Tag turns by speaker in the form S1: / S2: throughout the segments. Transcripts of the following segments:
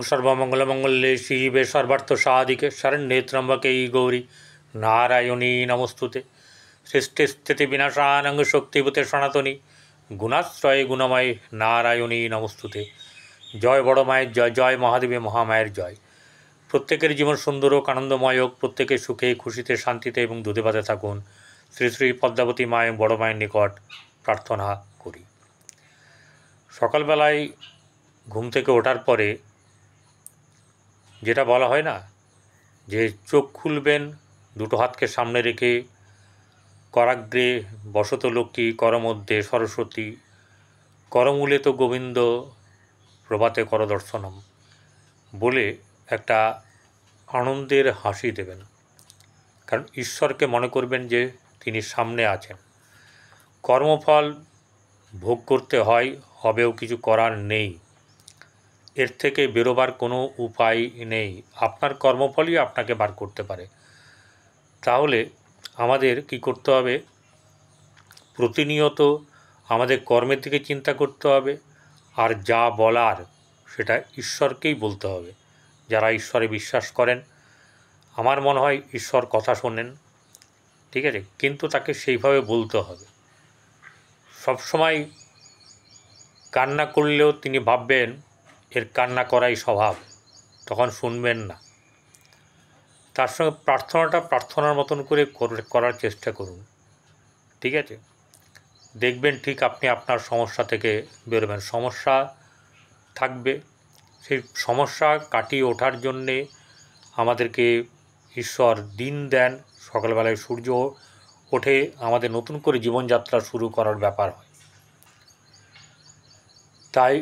S1: सर्वमंगलमंगल्ये शिवे सर्वार्थसाधिके शरण्ये त्र्यंबके गौरी नारायणी नमोस्तुते। सृष्टिस्थितिविनाशानं शक्तिभूते सनातनी गुणाश्रये गुणमय नारायणी नमोस्तुते। जय बड़ माয়ের जय, जय महादेवी महामाয়ের जय। প্রত্যেকের জীবন সুন্দর ও আনন্দময় হোক, প্রত্যেকে সুখে খুশিতে শান্তিতে এবং দুধে ভাতে থাকুন, শ্রী শ্রী পদ্মাবতী মায়ের বড় মায়ের নিকট প্রার্থনা করি। সকালবেলায় ঘুম থেকে ওঠার পরে যেটা বলা হয় না, যে চোখ খুলবেন দুটো হাতকে সামনে রেখে, করাগ্রে বসত লক্ষ্মী, করমধ্যে সরস্বতী, করমূলে তো গোবিন্দ, প্রভাতে করদর্শনম বলে একটা আনন্দের হাসি দেবেন। কারণ ঈশ্বরকে মনে করবেন যে তিনি সামনে আছেন। কর্মফল ভোগ করতে হয়, হবেও, কিছু করার নেই, এর থেকে বেরোবার কোনো উপায় নেই। আপনার কর্মফলই আপনাকে বার করতে পারে। তাহলে আমাদের কি করতে হবে? প্রতিনিয়ত আমাদের কর্মের দিকে চিন্তা করতে হবে, আর যা বলার সেটা ঈশ্বরকেই বলতে হবে। যারা ঈশ্বরে বিশ্বাস করেন, আমার মনে হয় ঈশ্বর কথা শোনেন, ঠিক আছে, কিন্তু তাকে সেইভাবে বলতে হবে। সবসময় কান্না করলেও তিনি ভাববেন এর কান্না করাই স্বভাব, তখন শুনবেন না। তার সঙ্গে প্রার্থনাটা প্রার্থনার মতন করে করার চেষ্টা করুন, ঠিক আছে? দেখবেন ঠিক আপনি আপনার সমস্যা থেকে বেরোবেন। সমস্যা থাকবে, সেই সমস্যা কাটিয়ে ওঠার জন্যে আমাদেরকে ঈশ্বর দিন দেন। সকালবেলায় সূর্য ওঠে, আমাদের নতুন করে জীবনযাত্রা শুরু করার ব্যাপার হয়। তাই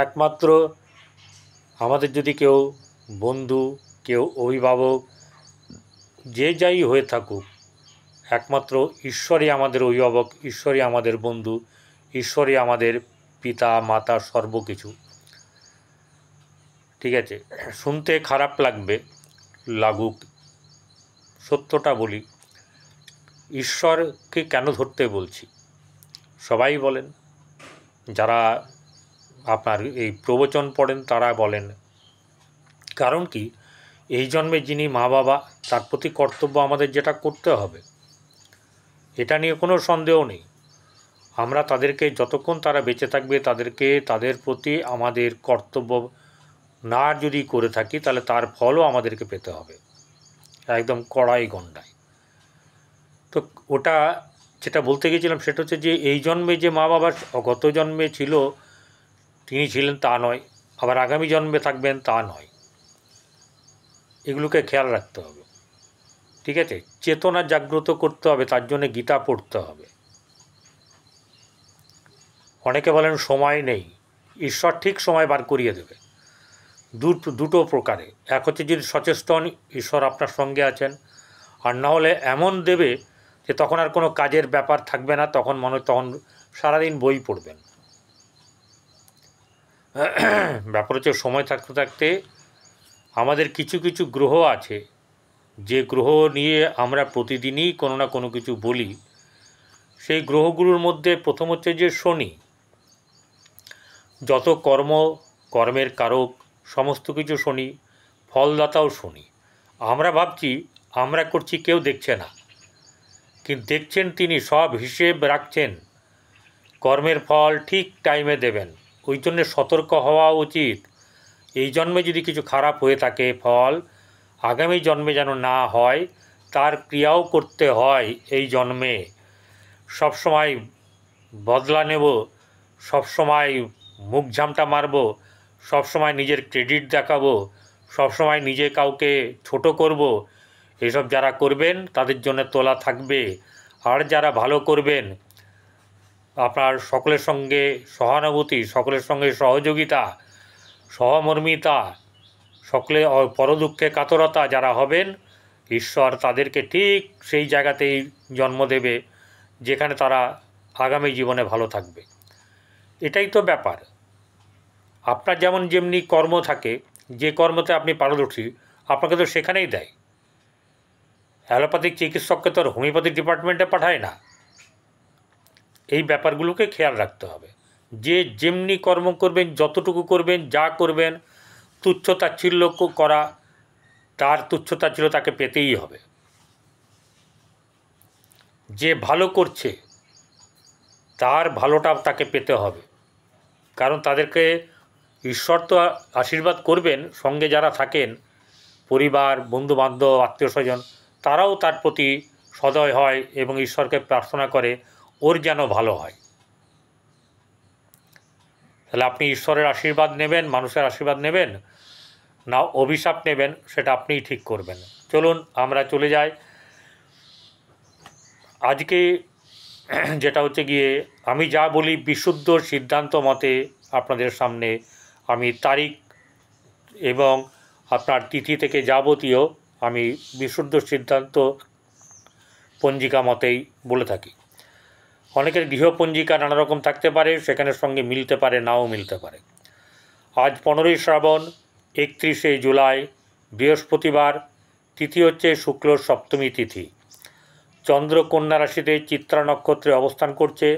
S1: একমাত্র আমাদের যদি কেউ বন্ধু, কেউ অভিভাবক, যে যাই হয়ে থাকুক, একমাত্র ঈশ্বরই আমাদের অভিভাবক, ঈশ্বরই আমাদের বন্ধু, ঈশ্বরই আমাদের পিতা মাতা সর্বকিছু, ঠিক আছে? শুনতে খারাপ লাগুক, সত্যটা বলি। ঈশ্বরকে কেন ধরতে বলছি? সবাই বলেন, যারা আপনার এই প্রবচন পড়েন তারা বলেন, কারণ কি, এই জন্মে যিনি মা বাবা, তার প্রতি কর্তব্য আমাদের যেটা করতে হবে, এটা নিয়ে কোনো সন্দেহ নেই। আমরা তাদেরকে, যতক্ষণ তারা বেঁচে থাকবে, তাদের প্রতি আমাদের কর্তব্য না যদি করে থাকি, তাহলে তার ফলও আমাদেরকে পেতে হবে, একদম কড়াই গণ্ডায়। তো ওটা যেটা বলতে গেছিলাম সেটা হচ্ছে যে এই জন্মে যে মা বাবা গত জন্মে ছিল, তিনি ছিলেন তা নয়, আবার আগামী জন্মে থাকবেন তা নয়। এগুলোকে খেয়াল রাখতে হবে, ঠিক আছে? চেতনা জাগ্রত করতে হবে, তার জন্য গীতা পড়তে হবে। অনেকে বলেন সময় নেই, ঈশ্বর ঠিক সময় বার করিয়ে দেবে। দুটো প্রকারে, এক হচ্ছে যদি সচেতন, ঈশ্বর আপনার সঙ্গে আছেন, আর না হলে এমন দেবে যে তখন আর কোনো কাজের ব্যাপার থাকবে না, তখন সারাদিন বই পড়বেন। ব্যাপার হচ্ছে সময় থাকতে থাকতে আমাদের কিছু কিছু গ্রহ আছে, যে গ্রহ নিয়ে আমরা প্রতিদিনই কোনো না কোনো কিছু বলি। সেই গ্রহগুলোর মধ্যে প্রথম হচ্ছে যে শনি। যত কর্মের কারক, সমস্ত কিছু শনি, ফলদাতাও শনি। আমরা ভাবছি আমরা করছি, কেউ দেখছে না, কিন্তু দেখছেন তিনি, সব হিসেব রাখছেন, কর্মের ফল ঠিক টাইমে দেবেন। ওই জন্যে সতর্ক হওয়া উচিত। এই জন্মে যদি কিছু খারাপ হয়ে থাকে, ফল আগামী জন্মে যেন না হয়, তার ক্রিয়াও করতে হয় এই জন্মে। সবসময় বদলা নেব, সবসময় মুখ ঝামটা মারব, সবসময় নিজের ক্রেডিট দেখাবো, সবসময় নিজে কাউকে ছোট করব, এসব যারা করবেন তাদের জন্য তোলা থাকবে। আর যারা ভালো করবেন, আপনার সকলের সঙ্গে সহানুভূতি, সকলের সঙ্গে সহযোগিতা, সহমর্মিতা, সকলে পরদুঃখে কাতরতা যারা হবেন, ঈশ্বর তাদেরকে ঠিক সেই জায়গাতেই জন্ম দেবে যেখানে তারা আগামী জীবনে ভালো থাকবে। এটাই তো ব্যাপার। আপনার যেমনি কর্ম থাকে, যে কর্মতে আপনি পারদর্শী, আপনাকে তো সেখানেই দেয়। অ্যালোপ্যাথিক চিকিৎসককে তো হোমিওপ্যাথিক ডিপার্টমেন্টে পাঠায় না। এই ব্যাপারগুলোকে খেয়াল রাখতে হবে। যে যেমনি কর্ম করবেন, যতটুকু করবেন, যা করবেন, তুচ্ছতাচ্ছিল্য করা, তার তুচ্ছতাচ্ছিল্য তাকে পেতেই হবে। যে ভালো করছে তার ভালোটা তাকে পেতে হবে, কারণ তাদেরকে ঈশ্বর তো আশীর্বাদ করবেন, সঙ্গে যারা থাকেন পরিবার, বন্ধুবান্ধব, আত্মীয় স্বজন, তারাও তার প্রতি সদয় হয় এবং ঈশ্বরকে প্রার্থনা করে ওর যেন ভালো হয়। তাহলে আপনি ঈশ্বরের আশীর্বাদ নেবেন, মানুষের আশীর্বাদ নেবেন না অভিশাপ নেবেন, সেটা আপনিই ঠিক করবেন। চলুন আমরা চলে যাই। আজকে যেটা হচ্ছে গিয়ে আমি যা বলি বিশুদ্ধ সিদ্ধান্ত মতে আপনাদের সামনে আমি তারিখ এবং আপনার তিথি থেকে যাবতীয় আমি বিশুদ্ধ সিদ্ধান্ত পঞ্জিকা মতেই বলে থাকি। অনেকের গৃহপঞ্জিকা নানা রকম থাকতে পারে, সেখানের সঙ্গে মিলতে পারে, নাও মিলতে পারে। আজ 15ই শ্রাবণ, 31শে জুলাই, বৃহস্পতিবার, তিথি হচ্ছে শুক্ল সপ্তমী তিথি। চন্দ্র কন্যা রাশিতে চিত্রা নক্ষত্রে অবস্থান করছে।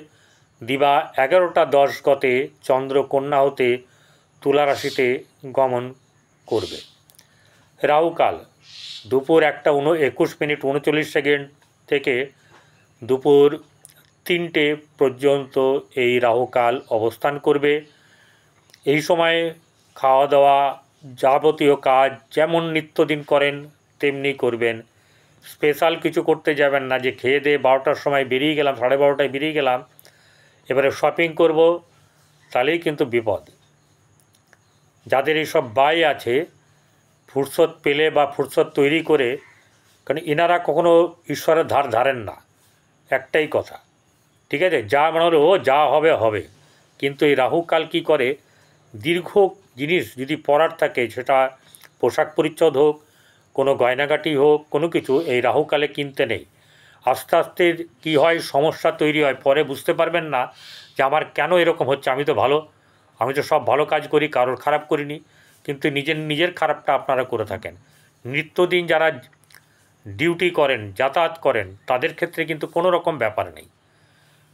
S1: দিবা 11টা 10 গতে চন্দ্র কন্যা হতে তুলা রাশিতে গমন করবে। রাহুকাল দুপুর 1:21:39 থেকে দুপুর 3টে পর্যন্ত এই রাহুকাল অবস্থান করবে। এই সময়ে খাওয়া দাওয়া যাবতীয় কাজ যেমন নিত্যদিন করেন তেমনি করবেন। স্পেশাল কিছু করতে যাবেন না যে খেয়ে দিয়ে 12টার সময় বেরিয়ে গেলাম, 12:30টায় বেরিয়ে গেলাম, এবারে শপিং করব, তাহলেই কিন্তু বিপদ। যাদের এইসব বাই আছে, ফুরসত পেলে বা ফুরসত তৈরি করে, কারণ এনারা কখনো ঈশ্বরের ধার ধারেন না, একটাই কথা, ঠিক আছে, যা মনে হলো ও যা হবে হবে। কিন্তু এই রাহুকাল কী করে, দীর্ঘ জিনিস যদি পরার থাকে, সেটা পোশাক পরিচ্ছদ হোক, কোনো গয়নাগাটি হোক, কোনো কিছু এই রাহুকালে কিনতে নেই। আস্তে আস্তে কী হয়, সমস্যা তৈরি হয়, পরে বুঝতে পারবেন না যে আমার কেন এরকম হচ্ছে, আমি তো সব ভালো কাজ করি, কারোর খারাপ করিনি, কিন্তু নিজের খারাপটা আপনারা করে থাকেন। নিত্যদিন যারা ডিউটি করেন, যাতায়াত করেন, তাদের ক্ষেত্রে কিন্তু কোনো রকম ব্যাপার নেই,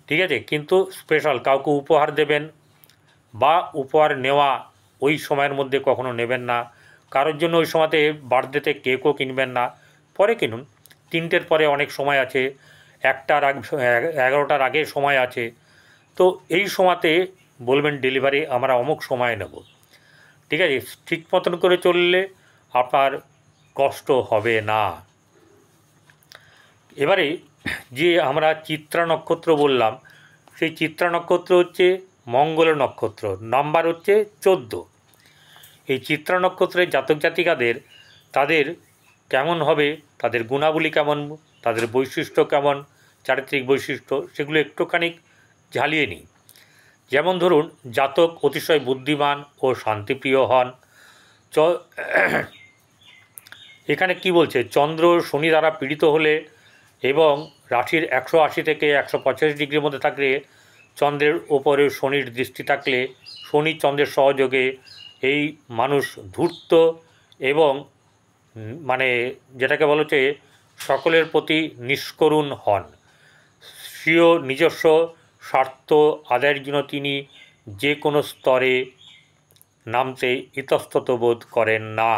S1: ঠিক আছে। কিন্তু স্পেশাল কাউকে উপহার দেবেন বা উপহার নেওয়া ওই সময়ের মধ্যে কখনো নেবেন না। কারোর জন্য ওই সময়তে বার্থডেতে কেকও কিনবেন না, পরে কিনুন, 3টের পরে অনেক সময় আছে, 11টার আগে সময় আছে। তো এই সময়তে বলবেন ডেলিভারি আমরা অমুক সময় নেব, ঠিক আছে। ঠিক মতন করে চললে আপনার কষ্ট হবে না। এবারে যে আমরা চিত্রা নক্ষত্র বললাম, সেই চিত্রা নক্ষত্র হচ্ছে মঙ্গলের নক্ষত্র, নাম্বার হচ্ছে 14। এই চিত্রা নক্ষত্রের জাতক জাতিকাদের তাদের কেমন হবে, তাদের গুণাবলী কেমন, তাদের বৈশিষ্ট্য কেমন, চারিত্রিক বৈশিষ্ট্য, সেগুলো একটুখানি ঝালিয়ে নিই। যেমন ধরুন, জাতক অতিশয় বুদ্ধিমান ও শান্তিপ্রিয় হন। এখানে কি বলছে, চন্দ্র শনি দ্বারা পীড়িত হলে এবং রাশির 180 থেকে 185 ডিগ্রির মধ্যে থাকলে, চন্দ্রের ওপরে শনির দৃষ্টি থাকলে, শনি চন্দ্রের সহযোগে এই মানুষ ধূর্ত এবং মানে যেটাকে বলা হচ্ছে সকলের প্রতি নিষ্করুণ হন। স্বীয় নিজস্ব স্বার্থ আদায়ের জন্য তিনি যে কোনো স্তরে নামতে ইতস্তত বোধ করেন না।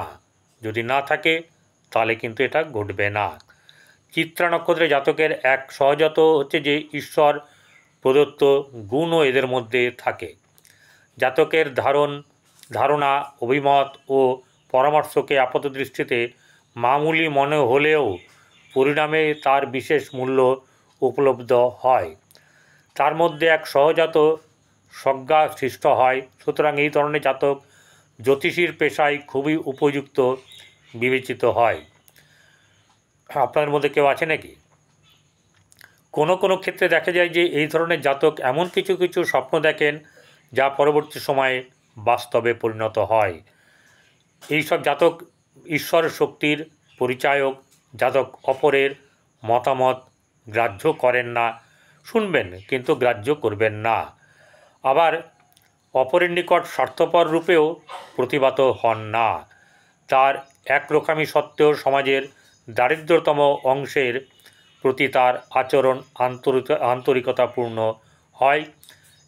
S1: যদি না থাকে তাহলে কিন্তু এটা ঘটবে না। চিত্রা নক্ষত্রের জাতকের এক সহজাত হচ্ছে যে ঈশ্বর প্রদত্ত গুণও এদের মধ্যে থাকে। জাতকের ধারণা, অভিমত ও পরামর্শকে আপাতদৃষ্টিতে মামুলি মনে হলেও পরিণামে তার বিশেষ মূল্য উপলব্ধ হয়, তার মধ্যে এক সহজাত সজ্ঞা সৃষ্ট হয়। সুতরাং এই ধরনের জাতক জ্যোতিষীর পেশায় খুবই উপযুক্ত বিবেচিত হয়। আপনাদের মধ্যে কেউ আছে নাকি? কোনো কোনো ক্ষেত্রে দেখা যায় যে এই ধরনের জাতক এমন কিছু কিছু স্বপ্ন দেখেন যা পরবর্তী সময়ে বাস্তবে পরিণত হয়। এইসব জাতক ঈশ্বর শক্তির পরিচায়ক। জাতক অপরের মতামত গ্রাহ্য করেন না, শুনবেন কিন্তু গ্রাহ্য করবেন না। আবার অপরের নিকট স্বার্থপর রূপেও প্রতিবাদ হন না। তার একরকমই সত্ত্বেও সমাজের দারিদ্রতম অংশের প্রতি তার আচরণ আন্তরিকতাপূর্ণ হয়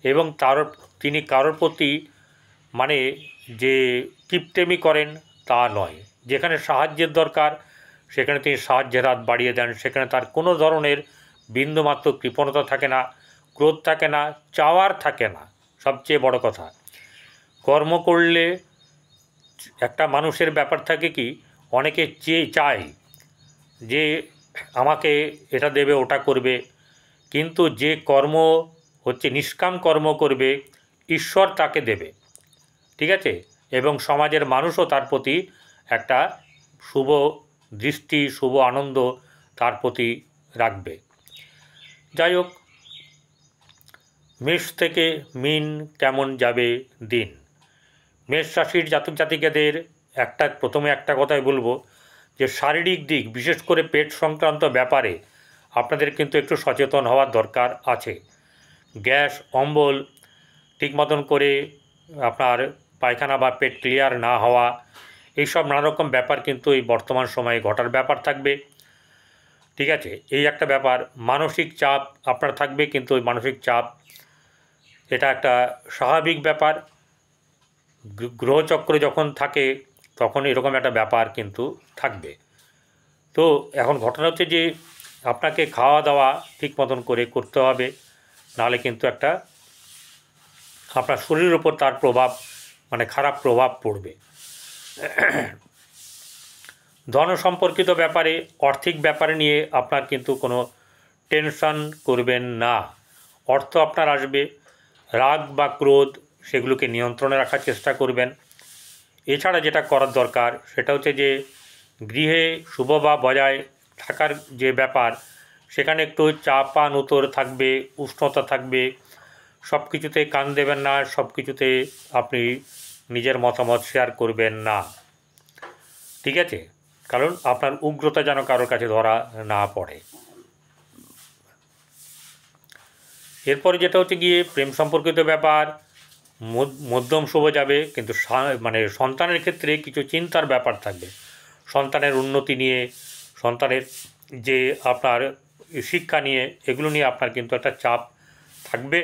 S1: এবং তিনি কারোর প্রতি মানে যে কিপটেমি করেন তা নয়। যেখানে সাহায্যের দরকার সেখানে তিনি সাহায্যের হাত বাড়িয়ে দেন, সেখানে তার কোনো ধরনের বিন্দুমাত্র কৃপণতা থাকে না, ক্রোধ থাকে না, চাওয়ার থাকে না। সবচেয়ে বড় কথা, কর্ম করলে একটা মানুষের ব্যাপার থাকে কি, অনেকে চায় যে আমাকে এটা দেবে ওটা করবে, কিন্তু যে কর্ম হচ্ছে নিষ্কাম কর্ম করবে ঈশ্বর তাকে দেবে, ঠিক আছে, এবং সমাজের মানুষও তার প্রতি একটা শুভ দৃষ্টি, শুভ আনন্দ তার প্রতি রাখবে। যাই হোক, মেষ থেকে মিন কেমন যাবে দিন। মেষ রাশির জাতক জাতিকাদের প্রথমে একটা কথাই বলবো যে শারীরিক দিক, বিশেষ করে পেট সংক্রান্ত ব্যাপারে আপনাদের কিন্তু একটু সচেতন হওয়ার দরকার আছে। গ্যাস, অম্বল, ঠিক মতন করে আপনার পায়খানা বা পেট ক্লিয়ার না হওয়া, এইসব নানা রকম ব্যাপার কিন্তু এই বর্তমান সময়ে ঘটার ব্যাপার থাকবে, ঠিক আছে। এই একটা ব্যাপার। মানসিক চাপ আপনার থাকবে, কিন্তু ওই মানসিক চাপ এটা একটা স্বাভাবিক ব্যাপার। গ্রহচক্র যখন থাকে তখন এরকম একটা ব্যাপার কিন্তু থাকবে। তো এখন ঘটনা হচ্ছে যে আপনাকে খাওয়া দাওয়া ঠিক মতন করে করতে হবে, নাহলে কিন্তু একটা আপনার শরীরের উপর তার প্রভাব, মানে খারাপ প্রভাব পড়বে। ধন সম্পর্কিত ব্যাপারে, আর্থিক ব্যাপারে নিয়ে আপনার কিন্তু কোনো টেনশন করবেন না। অর্থ আপনার আসবে। রাগ বা ক্রোধ সেগুলোকে নিয়ন্ত্রণে রাখার চেষ্টা করবেন। এছাড়া যেটা করার দরকার সেটা হচ্ছে যে গৃহে শুভ বা বজায় থাকার যে ব্যাপার, সেখানে একটু চাপানুতর থাকবে, উষ্ণতা থাকবে। সব কিছুতে কান দেবেন না, সব কিছুতে আপনি নিজের মতামত শেয়ার করবেন না, ঠিক আছে, কারণ আপনার উগ্রতা যেন কারোর কাছে ধরা না পড়ে। এরপরে যেটা হচ্ছে গিয়ে প্রেম সম্পর্কিত ব্যাপার, মধ্যম শুভ যাবে, কিন্তু মানে সন্তানের ক্ষেত্রে কিছু চিন্তার ব্যাপার থাকবে। সন্তানের উন্নতি নিয়ে, সন্তানের যে আপনার শিক্ষা নিয়ে, এগুলো নিয়ে আপনার কিন্তু একটা চাপ থাকবে।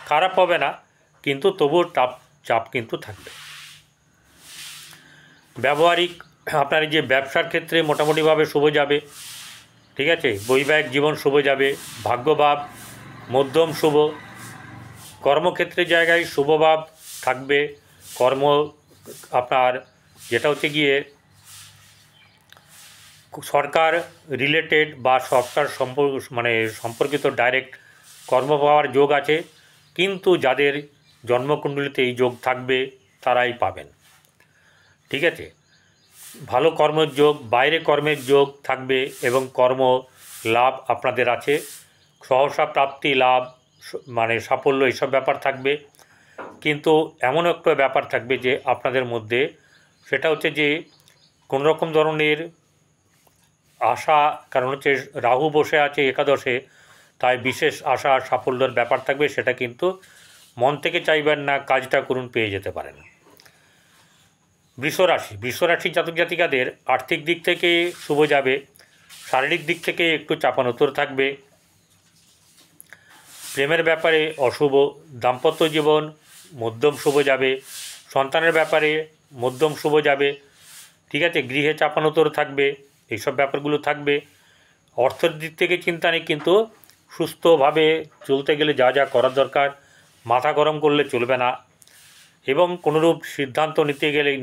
S1: খারাপ হবে না, কিন্তু তবুও চাপ কিন্তু থাকবে। ব্যবহারিক আপনার যে ব্যবসার ক্ষেত্রে মোটামুটিভাবে শুভ যাবে, ঠিক আছে। বৈবাহিক জীবন শুভ যাবে। ভাগ্যভাব মধ্যম শুভ। কর্মক্ষেত্রের জায়গায় শুভভাব থাকবে। কর্ম আপনার যেটা হচ্ছে গিয়ে সরকার রিলেটেড বা সরকার সম্পর্কিত ডাইরেক্ট কর্ম পাওয়ার যোগ আছে, কিন্তু যাদের জন্মকুণ্ডলিতে এই যোগ থাকবে তারাই পাবেন, ঠিক আছে। ভালো কর্মের যোগ, বাইরে কর্মের যোগ থাকবে, এবং কর্ম লাভ আপনাদের আছে। সহসা প্রাপ্তি, লাভ, মানে সাফল্য, এইসব ব্যাপার থাকবে। কিন্তু এমন একটা ব্যাপার থাকবে যে আপনাদের মধ্যে, সেটা হচ্ছে যে কোনো রকম ধরনের আশা, কারণ হচ্ছে রাহু বসে আছে একাদশে, তাই বিশেষ আশা সাফল্যের ব্যাপার থাকবে। সেটা কিন্তু মন থেকে চাইবেন না, কাজটা করুন, পেয়ে যেতে পারেন। বৃষরাশির জাতক জাতিকাদের আর্থিক দিক থেকে শুভ যাবে। শারীরিক দিক থেকে একটু চাপানোতর থাকবে। প্রেমের ব্যাপারে অশুভ। দাম্পত্য জীবন মধ্যম শুভ যাবে। সন্তানের ব্যাপারে মধ্যম শুভ যাবে, ঠিক আছে। গৃহে চাপানোতর থাকবে, এইসব ব্যাপারগুলো থাকবে। অর্থের দিক থেকে চিন্তা নেই, কিন্তু সুস্থভাবে চলতে গেলে যা যা করার দরকার, মাথা গরম করলে চলবে না, এবং কোনোরূপ সিদ্ধান্ত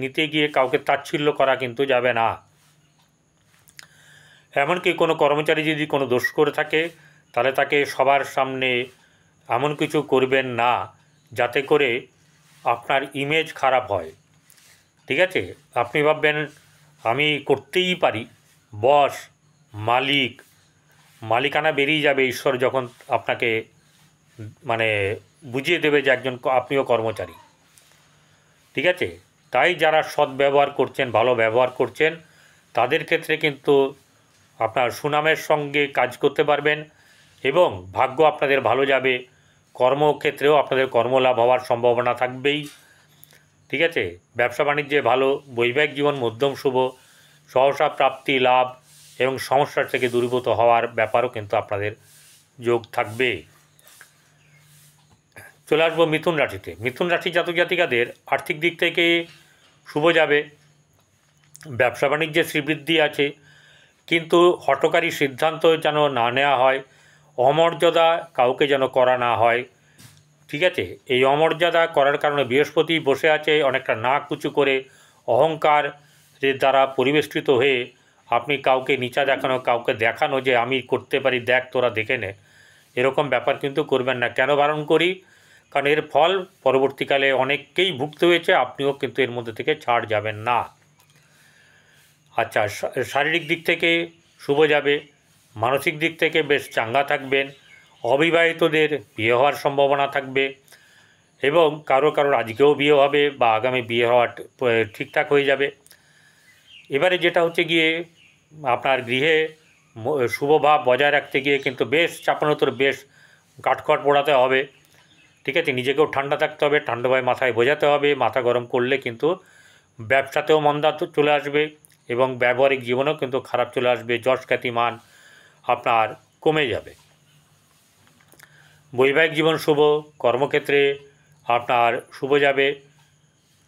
S1: নিতে গিয়ে কাউকে তাচ্ছিল্য করা কিন্তু যাবে না। এমনকি কোনো কর্মচারী যদি কোনো দোষ করে থাকে, তাহলে তাকে সবার সামনে এমন কিছু করবেন না যাতে করে আপনার ইমেজ খারাপ হয়, ঠিক আছে। আপনি ভাববেন আমি করতেই পারি, বস, মালিকানা বেরিয়ে যাবে ঈশ্বর যখন আপনাকে মানে বুঝিয়ে দেবে যে আপনিও কর্মচারী, ঠিক আছে। তাই যারা সৎ ব্যবহার করছেন, ভালো ব্যবহার করছেন, তাদের ক্ষেত্রে কিন্তু আপনার সুনামের সঙ্গে কাজ করতে পারবেন, এবং ভাগ্য আপনাদের ভালো যাবে। কর্মক্ষেত্রেও আপনাদের কর্মলাভ হওয়ার সম্ভাবনা থাকবেই, ঠিক আছে। ব্যবসা বাণিজ্যে ভালো। বৈবাহিক জীবন মধ্যম শুভ। সহসা প্রাপ্তি, লাভ এবং সমস্যার থেকে দূরীভূত হওয়ার ব্যাপারও কিন্তু আপনাদের যোগ থাকবে। চলে আসবো মিথুন রাশিতে। মিথুন রাশির জাতক জাতিকাদের আর্থিক দিক থেকে শুভ যাবে। ব্যবসা বাণিজ্যে শ্রীবৃদ্ধি আছে, কিন্তু হঠকারী সিদ্ধান্ত যেন না নেওয়া হয়, অমর্যাদা কাউকে যেন করা না হয়। ঠিক আছে, এই অমর্যাদা করার কারণে বৃহস্পতি বসে আছে অনেকটা নাক উঁচু করে, অহংকারের দ্বারা পরিবেষ্টিত হয়ে আপনি কাউকে নিচা দেখানো, কাউকে দেখানো যে আমি করতে পারি, দেখ তোরা দেখে নে, এরকম ব্যাপার কিন্তু করবেন না। কেন বারণ করি? কারণ এর ফল পরবর্তীকালে অনেককেই ভুগতে হয়েছে, আপনিও কিন্তু এর মধ্যে থেকে ছাড় যাবেন না। আচ্ছা, শারীরিক দিক থেকে শুভ যাবে, মানসিক দিক থেকে বেশ চাঙ্গা থাকবেন, অবিবাহিতদের বিয়ে হওয়ার সম্ভাবনা থাকবে, এবং কারোর আজকেও বিয়ে হবে বা আগামী বিয়ে হওয়া ঠিকঠাক হয়ে যাবে। এবারে যেটা হচ্ছে গিয়ে আপনার গৃহে শুভভাব বজায় রাখতে গিয়ে কিন্তু বেশ চাপানোতর, বেশ কাঠখড় পোড়াতে হবে। ঠিক আছে, নিজেকেও ঠান্ডা থাকতে হবে, ঠান্ডা ভাবে মাথায় বোঝাতে হবে। মাথা গরম করলে কিন্তু ব্যবসাতেও মন্দা চলে আসবে এবং ব্যবহারিক জীবনেও কিন্তু খারাপ চলে আসবে, যশ খ্যাতি মান আপনার কমে যাবে। বৈবাহিক জীবন শুভ, কর্মক্ষেত্রে আপনার শুভ যাবে,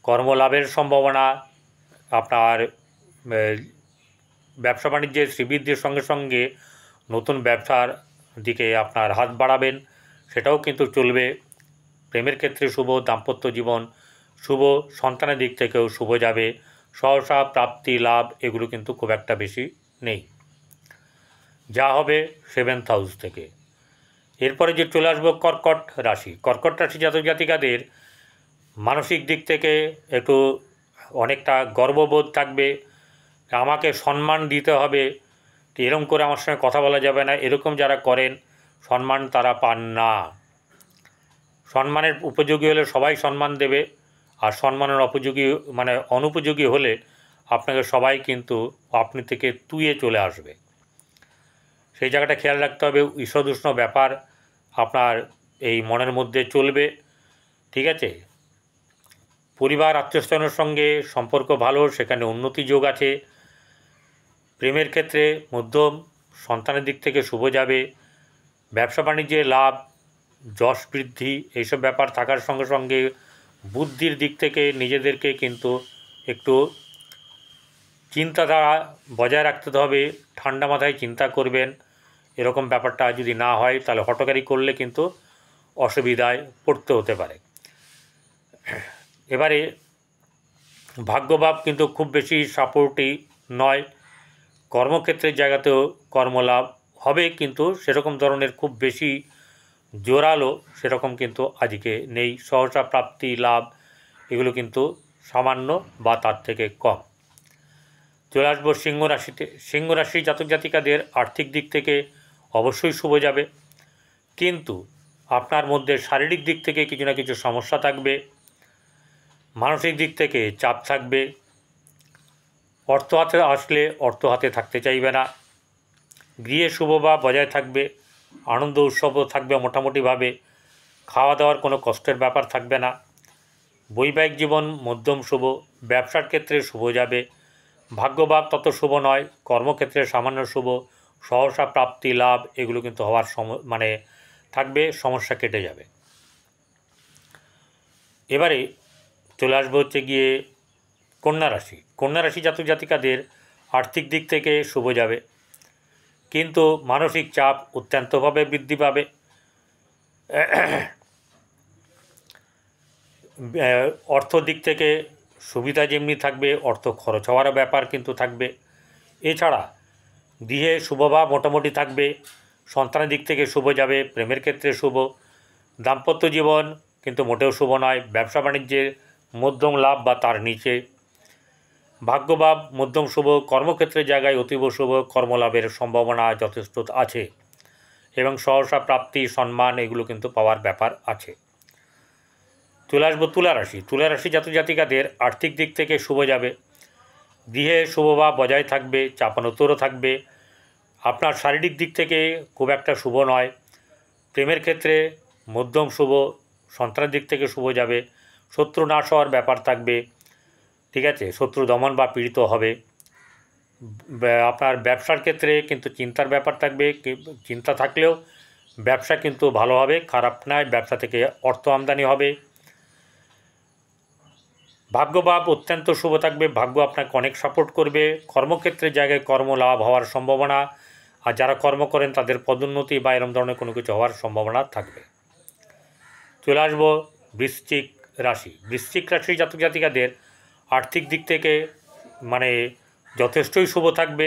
S1: কর্মলাভের সম্ভাবনা, আপনার ব্যবসা বাণিজ্যের শ্রীবৃদ্ধির সঙ্গে সঙ্গে নতুন ব্যবসার দিকে আপনার হাত বাড়াবেন, সেটাও কিন্তু চলবে। প্রেমের ক্ষেত্রে শুভ, দাম্পত্য জীবন শুভ, সন্তানের দিক থেকেও শুভ যাবে, সহসা প্রাপ্তি লাভ এগুলো কিন্তু খুব একটা বেশি নেই, যা হবে 7th হাউস থেকে। এরপরে যে চলে আসবো কর্কট রাশি। কর্কট রাশি জাতক জাতিকাদের মানসিক দিক থেকে একটু অনেকটা গর্ববোধ থাকবে, আমাকে সম্মান দিতে হবে, এরকম করে আমার সঙ্গে কথা বলা যাবে না, এরকম যারা করেন সম্মান তারা পান না। সম্মানের উপযোগী হলে সবাই সম্মান দেবে, আর সম্মানের অনুপযোগী হলে আপনাকে সবাই কিন্তু আপনি থেকে তুইয়ে চলে আসবে। সেই জায়গাটা খেয়াল রাখতে হবে। ঈষদুষ্ণ ব্যাপার আপনার এই মনের মধ্যে চলবে। ঠিক আছে, পরিবার আত্মীয়স্বজনের সঙ্গে সম্পর্ক ভালো, সেখানে উন্নতি যোগ আছে। প্রেমের ক্ষেত্রে মধ্যম, সন্তানের দিক থেকে শুভ যাবে, ব্যবসা বাণিজ্যে লাভ, যশ বৃদ্ধি এইসব ব্যাপার থাকার সঙ্গে সঙ্গে বুদ্ধির দিক থেকে নিজেদেরকে কিন্তু একটু চিন্তাধারা বজায় রাখতে হবে, ঠান্ডা মাথায় চিন্তা করবেন। এরকম ব্যাপারটা যদি না হয় তাহলে হঠকারি করলে কিন্তু অসুবিধায় পড়তে হতে পারে। এবারে ভাগ্যভাব কিন্তু খুব বেশি সাপোর্টিভ নয়, কর্মক্ষেত্রের জায়গাতেও কর্মলাভ হবে, কিন্তু সেরকম ধরনের খুব বেশি জোরালো সেরকম কিন্তু আজকে নেই। সহসা প্রাপ্তি লাভ এগুলো কিন্তু সামান্য বা তার থেকে কম। চলে আসবো সিংহ রাশিতে। সিংহ রাশি জাতক জাতিকাদের আর্থিক দিক থেকে অবশ্যই শুভ যাবে, কিন্তু আপনার মধ্যে শারীরিক দিক থেকে কিছু না কিছু সমস্যা থাকবে, মানসিক দিক থেকে চাপ থাকবে, অর্থ হাতে আসলে অর্থ হাতে থাকতে চাইবে না, গৃহে শুভভাব বজায় থাকবে, আনন্দ উৎসবও থাকবে মোটামুটিভাবে, খাওয়া দাওয়ার কোনো কষ্টের ব্যাপার থাকবে না। বৈবাহিক জীবন মধ্যম শুভ, ব্যবসার ক্ষেত্রে শুভ যাবে, ভাগ্যভাব তত শুভ নয়, কর্মক্ষেত্রে সামান্য শুভ, সহসা প্রাপ্তি লাভ এগুলো কিন্তু হওয়ার থাকবে, সমস্যা কেটে যাবে। এবারে চলে আসবো হচ্ছে গিয়ে কন্যা রাশি। কন্যা রাশি জাতক জাতিকাদের আর্থিক দিক থেকে শুভ যাবে, কিন্তু মানসিক চাপ অত্যন্তভাবে বৃদ্ধি পাবে। অর্থ দিক থেকে সুবিধা যেমনি থাকবে, অর্থ খরচ হওয়ার ব্যাপার কিন্তু থাকবে। এছাড়া গৃহে শুভভাব মোটামুটি থাকবে, সন্তানের দিক থেকে শুভ যাবে, প্রেমের ক্ষেত্রে শুভ, দাম্পত্য জীবন কিন্তু মোটেও শুভ নয়, ব্যবসা বাণিজ্যের মধ্যম লাভ বা তার নিচে, ভাগ্যভাব মধ্যম শুভ, কর্মক্ষেত্রের জায়গায় অতীব শুভ, কর্মলাভের সম্ভাবনা যথেষ্ট আছে এবং সহসা প্রাপ্তি সম্মান এগুলো কিন্তু পাওয়ার ব্যাপার আছে। চলে আসবো তুলা রাশি। তুলা রাশি জাতক জাতিকাদের আর্থিক দিক থেকে শুভ যাবে, গৃহে শুভভাব বজায় থাকবে, চাপানোতরও থাকবে, আপনার শারীরিক দিক থেকে খুব একটা শুভ নয়, প্রেমের ক্ষেত্রে মধ্যম শুভ, সন্তানের দিক থেকে শুভ যাবে, শত্রু নাশ হওয়ার ব্যাপার থাকবে। ঠিক আছে, শত্রু দমন বা পীড়িত হবে। আপনার ব্যবসার ক্ষেত্রে কিন্তু চিন্তার ব্যাপার থাকবে, চিন্তা থাকলেও ব্যবসা কিন্তু ভালো হবে, খারাপ নয়, ব্যবসা থেকে অর্থ আমদানি হবে। ভাগ্যভাব অত্যন্ত শুভ থাকবে, ভাগ্য আপনাকে অনেক সাপোর্ট করবে, কর্মক্ষেত্রের জায়গায় কর্মলাভ হওয়ার সম্ভাবনা, আর যারা কর্ম করেন তাদের পদোন্নতি বা এরকম ধরনের কোনো কিছু হওয়ার সম্ভাবনা থাকবে। চলে আসবো বৃশ্চিক রাশি। বৃশ্চিক রাশির জাতক জাতিকাদের আর্থিক দিক থেকে মানে যথেষ্টই শুভ থাকবে,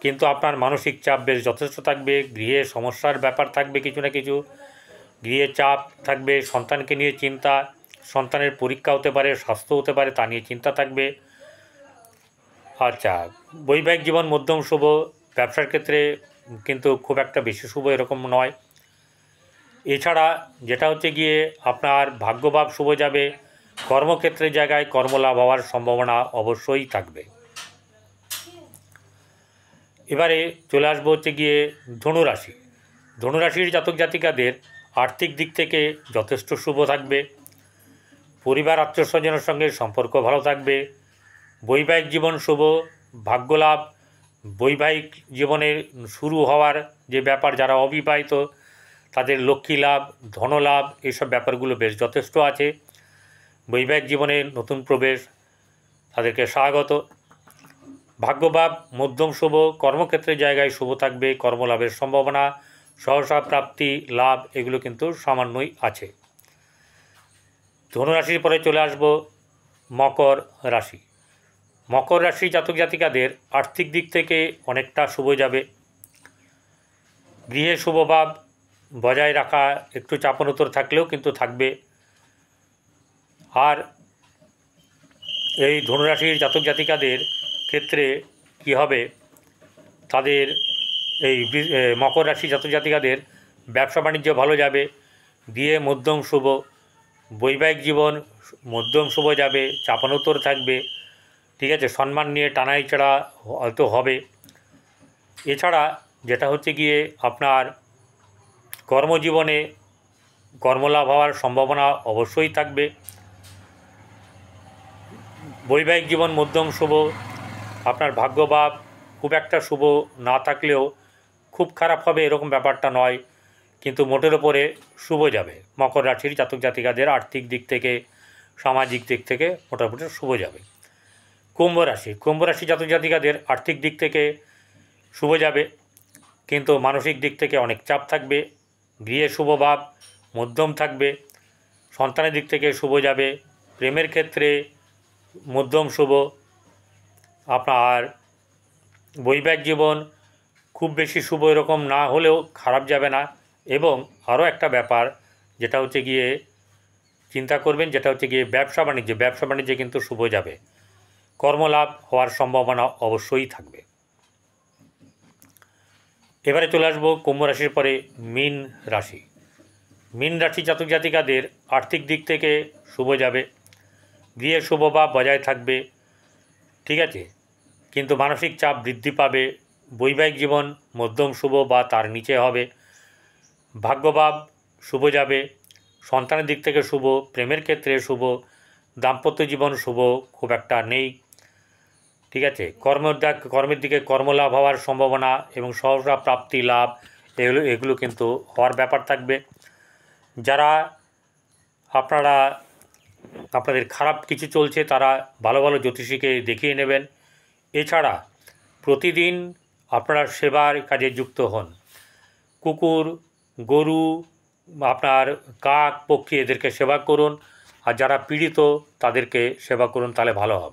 S1: কিন্তু আপনার মানসিক চাপ বেশ যথেষ্ট থাকবে, গৃহে সমস্যার ব্যাপার থাকবে, কিছু না কিছু গৃহে চাপ থাকবে, সন্তানকে নিয়ে চিন্তা, সন্তানের পরীক্ষা হতে পারে, স্বাস্থ্য হতে পারে, তা নিয়ে চিন্তা থাকবে। আচ্ছা, বৈবাহিক জীবন মধ্যম শুভ, ব্যবসার ক্ষেত্রে কিন্তু খুব একটা বেশি শুভ এরকম নয়। এছাড়া যেটা হচ্ছে গিয়ে আপনার ভাগ্যভাব শুভ যাবে, কর্মক্ষেত্রের জায়গায় কর্মলাভ হওয়ার সম্ভাবনা অবশ্যই থাকবে। এবারে চলে আসবো হচ্ছে গিয়ে ধনুরাশি। ধনুরাশির জাতক জাতিকাদের আর্থিক দিক থেকে যথেষ্ট শুভ থাকবে, পরিবার আত্মীয় স্বজনের সঙ্গে সম্পর্ক ভালো থাকবে, বৈবাহিক জীবন শুভ, ভাগ্যলাভ, বৈবাহিক জীবনের শুরু হওয়ার যে ব্যাপার, যারা অবিবাহিত তাদের লক্ষ্মী লাভ, ধনলাভ, এইসব ব্যাপারগুলো বেশ যথেষ্ট আছে। বৈবাহিক জীবনে নতুন প্রবেশ, তাদেরকে স্বাগত। ভাগ্যভাব মধ্যম শুভ, কর্মক্ষেত্রের জায়গায় শুভ থাকবে, কর্মলাভের সম্ভাবনা, সহসা প্রাপ্তি, লাভ এগুলো কিন্তু সামান্যই আছে। ধনুরাশির পরে চলে আসব মকর রাশি। মকর রাশি জাতক জাতিকাদের আর্থিক দিক থেকে অনেকটা শুভ যাবে, গৃহে শুভভাব বজায় রাখা একটু চাপানোতর থাকলেও কিন্তু থাকবে। আর এই ধনুরাশির জাতক জাতিকাদের ক্ষেত্রে কি হবে, তাদের এই মকর রাশি জাতক জাতিকাদের ব্যবসা বাণিজ্য ভালো যাবে, বিয়ে মধ্যম শুভ, বৈবাহিক জীবন মধ্যম শুভ যাবে, চাপানোতর থাকবে, ঠিক আছে, সম্মান নিয়ে টানাই ছাড়া হয়তো হবে। এছাড়া যেটা হচ্ছে গিয়ে আপনার কর্মজীবনে কর্মলাভ হওয়ার সম্ভাবনা অবশ্যই থাকবে, বৈবাহিক জীবন মধ্যম শুভ, আপনার ভাগ্যভাব খুব একটা শুভ না থাকলেও খুব খারাপ হবে এরকম ব্যাপারটা নয়, কিন্তু মোটের ওপরে শুভ যাবে। মকর রাশির জাতক জাতিকাদের আর্থিক দিক থেকে সামাজিক দিক থেকে মোটামুটি শুভ যাবে। কুম্ভ রাশি জাতক জাতিকাদের আর্থিক দিক থেকে শুভ যাবে, কিন্তু মানসিক দিক থেকে অনেক চাপ থাকবে, গৃহে শুভভাব মধ্যম থাকবে, সন্তানের দিক থেকে শুভ যাবে, প্রেমের ক্ষেত্রে মধ্যম শুভ, আপনার বৈবাহিক জীবন খুব বেশি শুভ এরকম না হলেও খারাপ যাবে না। এবং আরও একটা ব্যাপার যেটা হচ্ছে গিয়ে চিন্তা করবেন, যেটা হচ্ছে গিয়ে ব্যবসা বাণিজ্যে কিন্তু শুভ যাবে, কর্মলাভ হওয়ার সম্ভাবনা অবশ্যই থাকবে। এবারে চলে আসবো কুম্ভ রাশির পরে মীন রাশি। মীন রাশি জাতক জাতিকাদের আর্থিক দিক থেকে শুভ যাবে, গৃহে শুভভাব বজায় থাকবে, ঠিক আছে, কিন্তু মানসিক চাপ বৃদ্ধি পাবে, বৈবাহিক জীবন মধ্যম শুভ বা তার নিচে হবে, ভাগ্যভাব শুভ যাবে, সন্তানের দিক থেকে শুভ, প্রেমের ক্ষেত্রে শুভ, দাম্পত্য জীবন শুভ খুব একটা নেই, ঠিক আছে, কর্মের দিকে কর্মলাভ হওয়ার সম্ভাবনা এবং সহসা প্রাপ্তি লাভ এগুলো কিন্তু হওয়ার ব্যাপার থাকবে। যারা আপনাদের খারাপ কিছু চলছে তারা ভালো ভালো জ্যোতিষীকে দেখিয়ে নেবেন। এছাড়া প্রতিদিন আপনারা সেবার কাজে যুক্ত হন, কুকুর, গরু, আপনার কাক, পক্ষী এদেরকে সেবা করুন, আর যারা পীড়িত তাদেরকে সেবা করুন, তাহলে ভালো হবে।